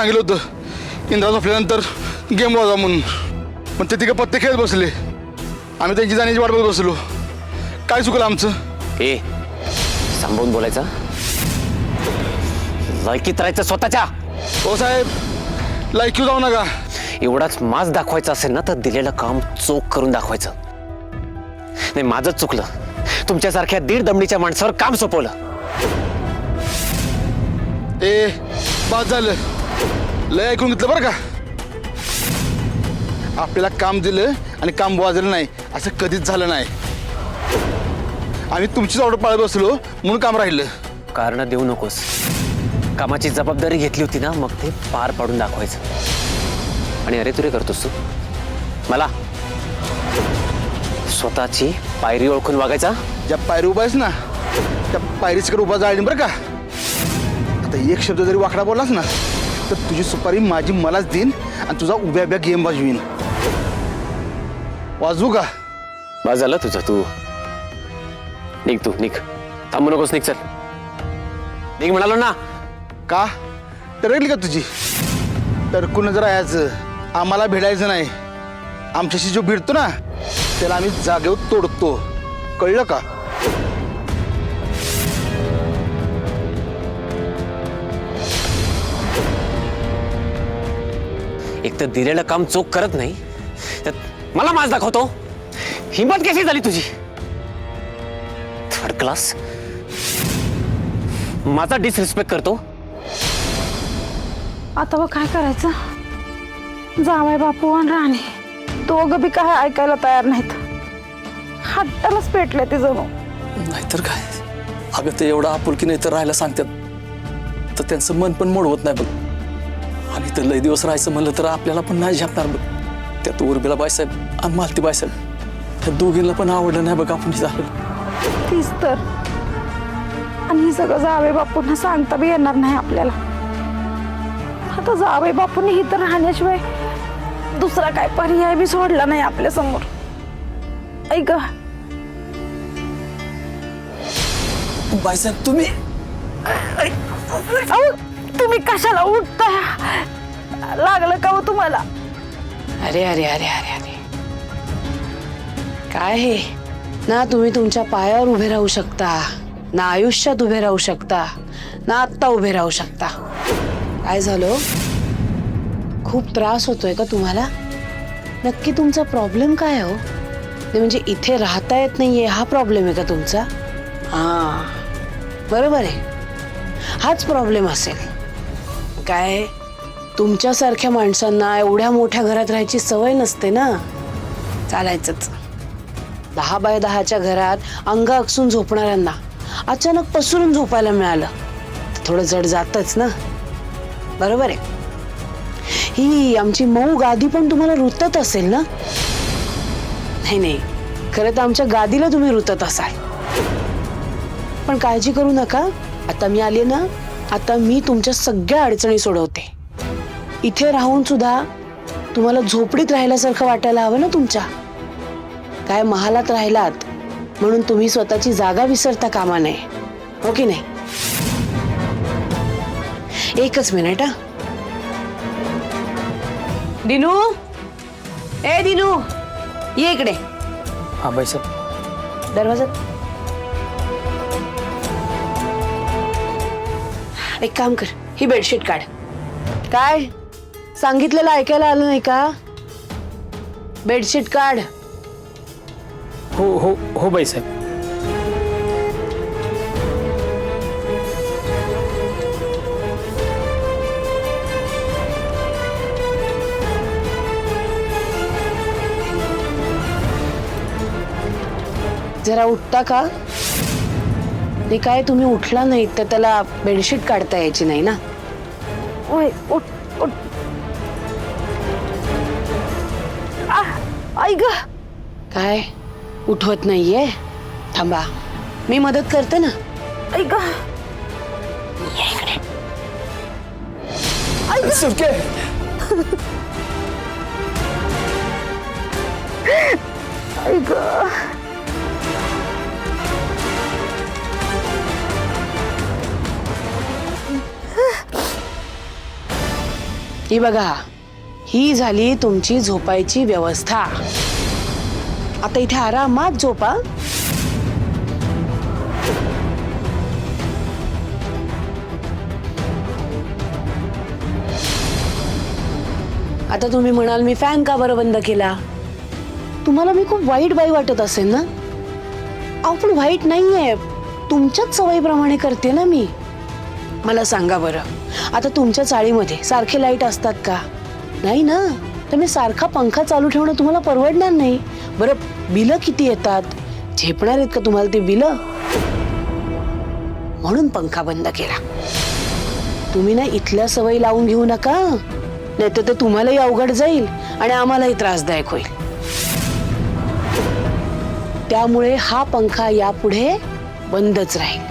सांगितलं होतं इंद्रा झोपल्यानंतर गेम वाजा म्हणून, पण ते तिघं पत्ते खेळत बसले. आम्ही त्यांची जाण्याची वाट बघत बसलो. काय चुकलं आमचं? ए सांभाळून बोलायचं, लायकीत राहायचं स्वतःच्या. हो साहेब, लायकीव जाऊ नका. एवढाच माज दाखवायचं असेल ना तर दिलेलं काम चोख करून दाखवायचं. नाही माझंच चुकलं, तुमच्यासारख्या दीड दमडीच्या माणसावर काम सोपवलं. ए बाद झालं, लय ऐकून घेतलं बरं का. आपल्याला काम दिलं आणि काम वाजलं नाही असं कधीच झालं नाही. आम्ही तुमचीच ऑर्डर पाळत बसलो म्हणून काम राहिलं. कारण देऊ नकोस. कामाची जबाबदारी घेतली होती ना, मग ते पार पाडून दाखवायचं. आणि अरे तुरे करतोस तू मला स्वतःची पायरी ओळखून वागायचा. ज्या पायरी उभा आहेस ना त्या पायरीचकडे उभा जाईल बरं का. आता एक शब्द जरी वाकडा बोललास ना तर तुझी सुपारी माझी मलाच देईन आणि तुझा उभ्या उभ्या गेम वाजवीन. वाजवू का? बस झालं तुझं, तू निघ, तू निघ, थांबू नकोस, निघ, चल निघ म्हणालो ना. का टरकली का तुझी? टरकून जर यायचं, आम्हाला भिडायचं नाही. आमच्याशी जो भिडतो ना त्याला आम्ही जागेवर तोडतो, कळलं का? एक तर दिलेलं काम चोख करत नाही, त्यात मला माज दाखवतो. हिंमत कशी झाली तुझी? थर्ड क्लास, माझा डिसरिस्पेक्ट करतो. आता बघ काय करायचं. जावई बापू आणि राणे दोघं बी काय ऐकायला तयार नाहीत. हट्टालाच पेटले ते जणू. नाहीतर काय. अगं ते एवढं आपुलकी नाही तर राहायला सांगतात तर त्यांचं मन पण मोडवत नाही बघ. आणि तर लय दिवस राहायचं म्हणलं तर आपल्याला पण नाही झेपणार बघ. त्यात उर्मिला बाईसाहेब आणि मालती बाईसाहेब त्या दोघींना पण आवडलं नाही बघ आपण झालं. तीच तर. आणि हे सगळं जावई बापूंना सांगता बी येणार नाही आपल्याला. आता जावई बापूंनी इथं राहण्याशिवाय दुसरा काय पर्याय बी सोडला नाही आपल्या समोर. ऐक बाईसाहेब तुम्ही तुम्ही कशाला उठताय? लागलं का हो तुम्हाला? अरे अरे अरे अरे अरे काय हे ना, तुम्ही तुमच्या पायावर उभे राहू शकता ना, आयुष्यात उभे राहू शकता ना, आत्ता उभे राहू शकता. काय झालं? खूप त्रास होतोय का तुम्हाला? नक्की तुमचा प्रॉब्लेम काय हो? म्हणजे इथे राहता येत नाहीये हा प्रॉब्लेम आहे का तुमचा? हा बरोबर आहे, हाच प्रॉब्लेम असेल. काय तुमच्यासारख्या माणसांना एवढ्या मोठ्या घरात राहायची सवय नसते ना. चालायचंच 10 बाय 10च्या घरात अंग अकसून झोपणाऱ्यांना अचानक पसरून झोपायला मिळालं थोडं जड जातच ना. बरोबर आहे. ही आमची मऊ गादी पण तुम्हाला रुतत असेल ना? नाही नाही, खरं तर आमच्या गादीला तुम्ही रुतत असाल. पण काळजी करू नका, आता मी आले ना, आता मी तुमच्या सगळ्या अडचणी सोडवते. इथे राहून सुद्धा तुम्हाला झोपडीत राहिल्यासारखं वाटायला हवं ना तुमच्या. काय महालात राहिलात म्हणून तुम्ही स्वतःची जागा विसरता कामा नये, हो की नाही? एकच मिनिट हा. दिनू, ए दिनू, ये इकडे. हा बाईसाहेब. दरवाजा. एक काम कर, ही बेडशीट काढ. काय सांगितलेलं ऐकायला आलं नाही का? बेडशीट काढ. हो हो हो बाईसाहेब. जरा उठता का? ते काय तुम्ही उठला नाहीत तर त्याला बेडशीट काढता यायची नाही ना. ओय उठ उठ. ऐक काय उठवत नाहीये? थांबा, मी मदत करते ना. ऐक सुटके. ऐक ही बघा, ही झाली तुमची झोपायची व्यवस्था. आता इथे आरामात झोपा. आता तुम्ही म्हणाल मी फॅन का बरं बंद केला? तुम्हाला मी खूप वाईट बाई वाटत असेल ना? अहो पण वाईट नाहीये, तुमच्याच सवयीप्रमाणे करते ना मी. मला सांगा बरं, आता तुमच्या चाळीमध्ये सारखे लाईट असतात का? नाही ना. तर मी सारखा पंखा चालू ठेवणं तुम्हाला परवडणार नाही. बरं, बिलं किती येतात? झेपणार आहेत का तुम्हाला ते बिलं? म्हणून पंखा बंद केला. तुम्ही ना इथल्या सवयी लावून घेऊ नका, नाही तर ते तुम्हालाही अवघड जाईल आणि आम्हालाही त्रासदायक होईल. त्यामुळे हा पंखा यापुढे बंदच राहील.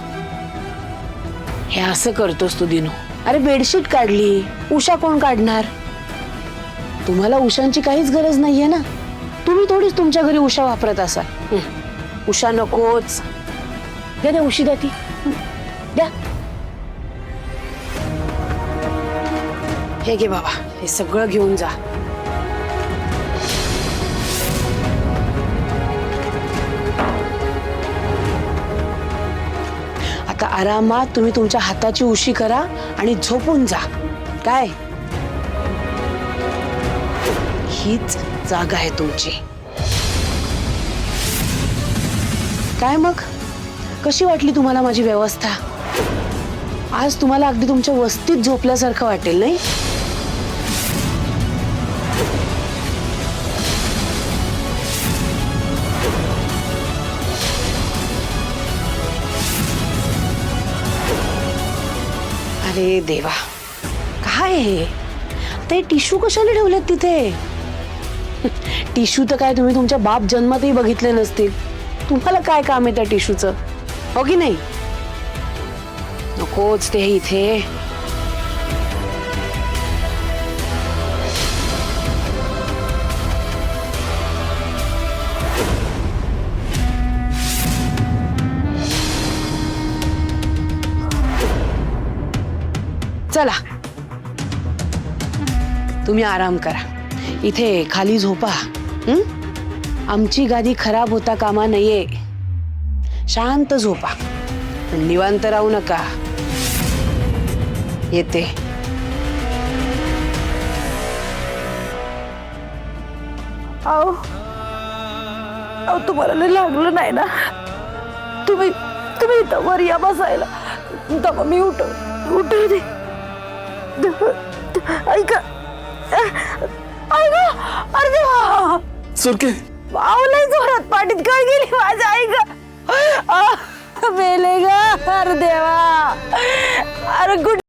हे असं करतोस तू दिनू. अरे बेडशीट काढली, उषा कोण काढणार? तुम्हाला उशांची काहीच गरज नाहीये ना. तुम्ही थोडीच तुमच्या घरी उषा वापरत असाल. उषा नकोच. द्या द्या उशी द्या ती. द्या. हे घे बाबा, हे सगळं घेऊन जा. आता आरामात तुम्ही तुमच्या हाताची उशी करा आणि झोपून जा. काय? हीच जागा आहे तुमची. काय मग, कशी वाटली तुम्हाला माझी व्यवस्था? आज तुम्हाला अगदी तुमच्या वस्तीत झोपल्यासारखं वाटेल नाही? अरे देवा, काय हे? ते टिश्यू कशाला ठेवलेत तिथे? टिश्यू तर काय तुम्ही तुमच्या बाप जन्मातही बघितले नसतील. तुम्हाला काय काम आहे त्या टिश्यूचं, हो की नाही? नकोच ते इथे. चला, तुम्ही आराम करा. इथे खाली झोपा. आमची गादी खराब होता कामा नये. शांत झोपा, पण निवांत राहू नका. येते. अहो तुम्हाला लय लागलं नाही ना? तुम्ही इथं वर या बसायला. तेव्हा मी उठव दे. ऐका अरे देवा, सुरके, अहो लय जोरात पाठीत काय गेली माझ्या. ऐका मेले ग. अरे देवा, अरे गुड